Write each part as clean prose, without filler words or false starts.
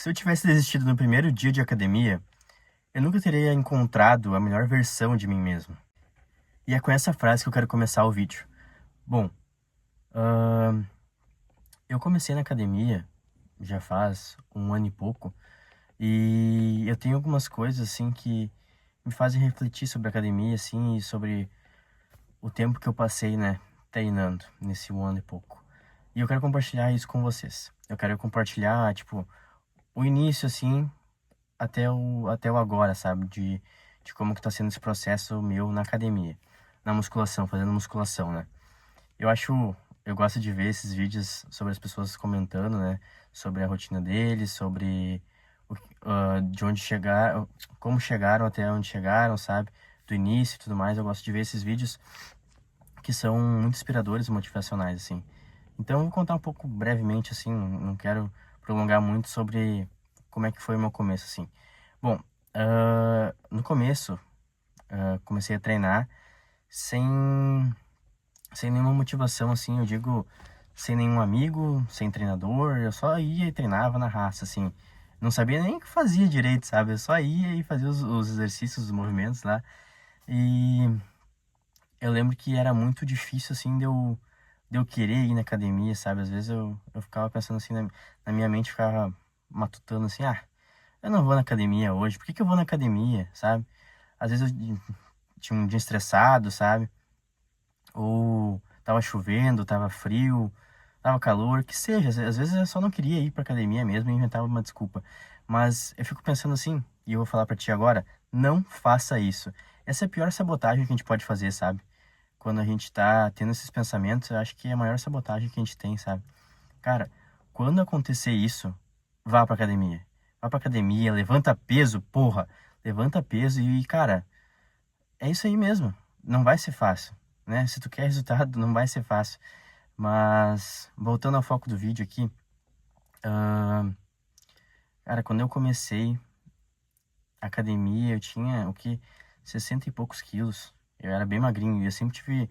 Se eu tivesse desistido no primeiro dia de academia, eu nunca teria encontrado a melhor versão de mim mesmo. E é com essa frase que eu quero começar o vídeo. Bom, ahn, eu comecei na academia já faz um ano e pouco, e eu tenho algumas coisas assim que me fazem refletir sobre a academia, assim, e sobre o tempo que eu passei, né, treinando nesse um ano e pouco. E eu quero compartilhar isso com vocês. Eu quero compartilhar, tipo, o início, assim, até o agora, sabe? De como que tá sendo esse processo meu na academia, na musculação, fazendo musculação, né? Eu acho, eu gosto de ver esses vídeos sobre as pessoas comentando, né? Sobre a rotina deles, sobre de onde chegar, como chegaram até onde chegaram, sabe? Do início e tudo mais. Eu gosto de ver esses vídeos que são muito inspiradores e motivacionais, assim. Então, eu vou contar um pouco brevemente, assim, não quero prolongar muito sobre como é que foi o meu começo, assim. Bom, no começo, comecei a treinar sem, sem nenhuma motivação, assim, eu digo, sem nenhum amigo, sem treinador, eu só ia e treinava na raça, assim. Não sabia nem o que fazia direito, sabe? Eu só ia e fazia os exercícios, os movimentos lá. E eu lembro que era muito difícil, assim, de eu querer ir na academia, sabe? Às vezes eu ficava pensando assim, na minha mente, ficava matutando assim, eu não vou na academia hoje, por que que eu vou na academia, sabe? Às vezes eu tinha um dia estressado, sabe? Ou tava chovendo, tava frio, tava calor, que seja. Às vezes eu só não queria ir pra academia mesmo e inventava uma desculpa. Mas eu fico pensando assim, e eu vou falar pra ti agora, não faça isso. Essa é a pior sabotagem que a gente pode fazer, sabe? Quando a gente tá tendo esses pensamentos, eu acho que é a maior sabotagem que a gente tem, sabe? Cara, quando acontecer isso, vá pra academia. Vá pra academia, levanta peso, porra. Levanta peso e, cara, é isso aí mesmo. Não vai ser fácil, né? Se tu quer resultado, não vai ser fácil. Mas, voltando ao foco do vídeo aqui, cara, quando eu comecei a academia, eu tinha, o quê? 60 e poucos quilos. Eu era bem magrinho e eu sempre tive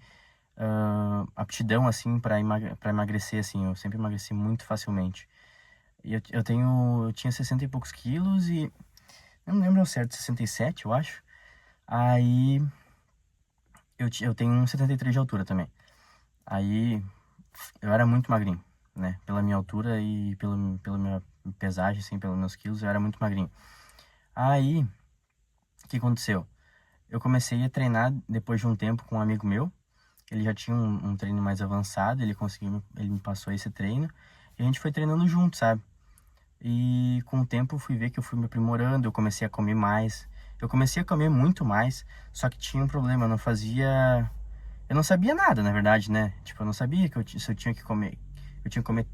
aptidão, assim, pra emagrecer, assim. Eu sempre emagreci muito facilmente. E eu tinha 60 e poucos quilos e, eu não lembro ao certo, 67, eu acho. Aí, eu tenho 1,73 de altura também. Aí eu era muito magrinho, né? Pela minha altura e pela minha pesagem, assim, pelos meus quilos, eu era muito magrinho. Aí, o que aconteceu? Eu comecei a treinar depois de um tempo com um amigo meu. Ele já tinha um treino mais avançado, ele me passou esse treino. E a gente foi treinando junto, sabe? E com o tempo eu fui ver que eu fui me aprimorando, eu comecei a comer mais. Eu comecei a comer muito mais, só que tinha um problema, eu não fazia. Eu não sabia nada, na verdade, né? Tipo, eu não sabia se eu tinha que comer. Eu tinha que comer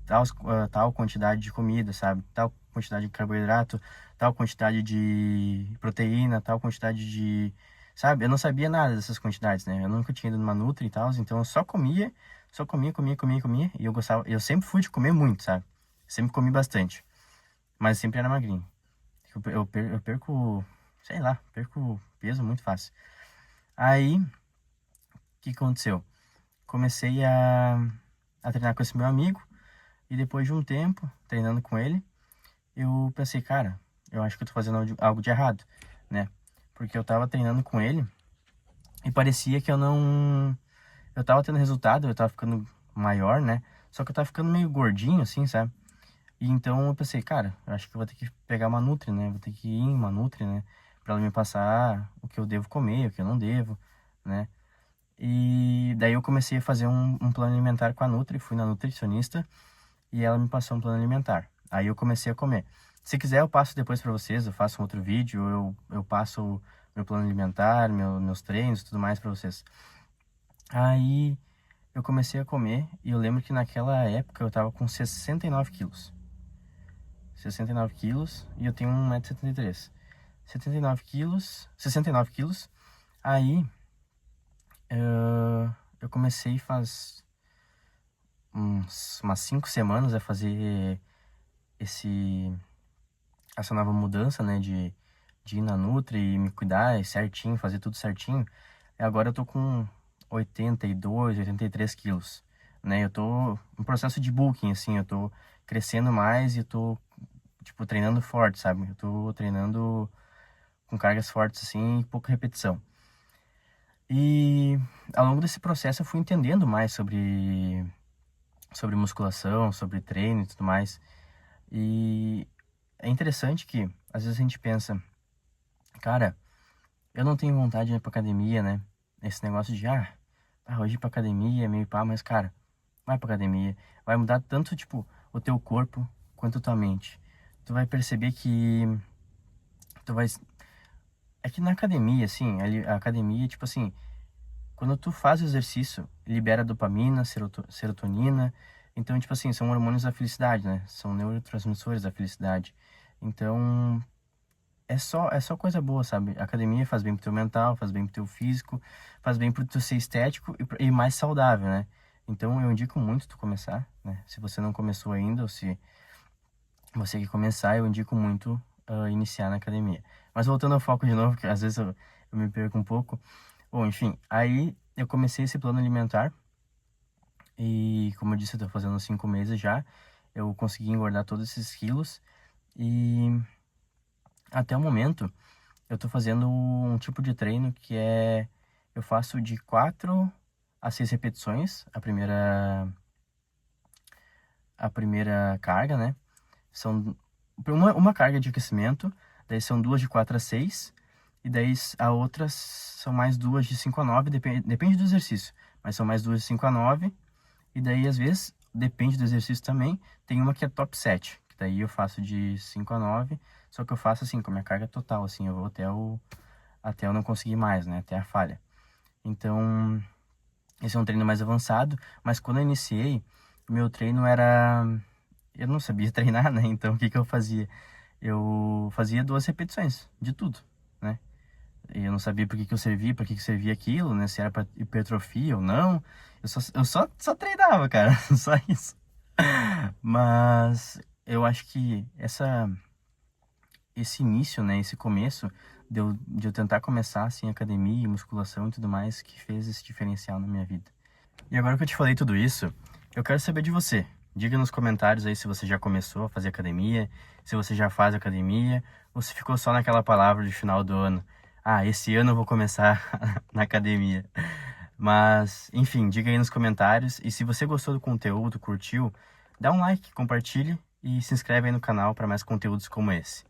tal quantidade de comida, sabe? Tal quantidade de carboidrato, tal quantidade de proteína, tal quantidade de. Sabe? Eu não sabia nada dessas quantidades, né? Eu nunca tinha ido numa Nutri e tal, então eu só comia, comia, comia, comia. E eu gostava. Eu sempre fui de comer muito, sabe? Sempre comi bastante. Mas sempre era magrinho. Eu perco, sei lá, perco peso muito fácil. Aí, o que aconteceu? Comecei a treinar com esse meu amigo. E depois de um tempo treinando com ele, eu pensei, cara, eu acho que eu tô fazendo algo de errado, né? Porque eu tava treinando com ele e parecia que eu não. Eu tava tendo resultado, eu tava ficando maior, né? Só que eu tava ficando meio gordinho, assim, sabe? E então eu pensei, cara, eu acho que eu vou ter que pegar uma Nutri, né? Vou ter que ir em uma Nutri, né? Pra ela me passar o que eu devo comer, o que eu não devo, né? E daí eu comecei a fazer um plano alimentar com a Nutri, fui na nutricionista e ela me passou um plano alimentar. Aí eu comecei a comer. Se quiser, eu passo depois para vocês, eu faço um outro vídeo, eu passo meu plano alimentar, meus treinos e tudo mais para vocês. Aí eu comecei a comer e eu lembro que naquela época eu tava com 69 quilos. 69 quilos e eu tenho 1,73 m. 79 quilos, 69 quilos. Aí eu comecei faz umas 5 semanas a fazer esse essa nova mudança, né, de ir na Nutri e me cuidar certinho, fazer tudo certinho. E agora eu tô com 82, 83 quilos, né? Eu tô em processo de bulking, assim, eu tô crescendo mais e tô tipo, treinando forte, sabe? Eu tô treinando com cargas fortes, assim, e pouca repetição. E ao longo desse processo eu fui entendendo mais sobre musculação, sobre treino e tudo mais. E é interessante que, às vezes a gente pensa, cara, eu não tenho vontade de ir pra academia, né? Esse negócio de, hoje ir pra academia é meio pá, mas, cara, vai pra academia. Vai mudar tanto, tipo, o teu corpo quanto a tua mente. Tu vai perceber que tu vai... É que na academia, assim, a academia, tipo assim, quando tu faz o exercício, libera dopamina, serotonina. Então, tipo assim, são hormônios da felicidade, né? São neurotransmissores da felicidade. Então, é só coisa boa, sabe? A academia faz bem pro teu mental, faz bem pro teu físico, faz bem pro teu ser estético e mais saudável, né? Então, eu indico muito tu começar, né? Se você não começou ainda, ou se você quer começar, eu indico muito iniciar na academia. Mas voltando ao foco de novo, que às vezes eu me perco um pouco. Bom, enfim, aí eu comecei esse plano alimentar e, como eu disse, eu tô fazendo 5 meses já. Eu consegui engordar todos esses quilos e até o momento eu tô fazendo um tipo de treino que é... Eu faço de 4 a 6 repetições, a primeira carga, né? São uma carga de aquecimento, daí são duas de 4 a 6, e daí a outras são mais duas de 5 a 9, depende do exercício, mas são mais duas de 5 a 9, e daí às vezes, depende do exercício também, tem uma que é top 7, que daí eu faço de 5 a 9, só que eu faço assim, com a minha carga total, assim, eu vou até eu não conseguir mais, né, até a falha. Então, esse é um treino mais avançado, mas quando eu iniciei, o meu treino era... Eu não sabia treinar, né? Então, o que que eu fazia? Eu fazia 2 repetições de tudo, né? E eu não sabia por que que eu servia, por que que servia aquilo, né? Se era para hipertrofia ou não. Eu só treinava, cara, só isso. Mas eu acho que esse início, né? Esse começo de eu tentar começar assim academia, musculação e tudo mais que fez esse diferencial na minha vida. E agora que eu te falei tudo isso, eu quero saber de você. Diga nos comentários aí se você já começou a fazer academia, se você já faz academia, ou se ficou só naquela palavra de final do ano. Esse ano eu vou começar na academia. Mas, enfim, diga aí nos comentários. E se você gostou do conteúdo, curtiu, dá um like, compartilhe e se inscreve aí no canal para mais conteúdos como esse.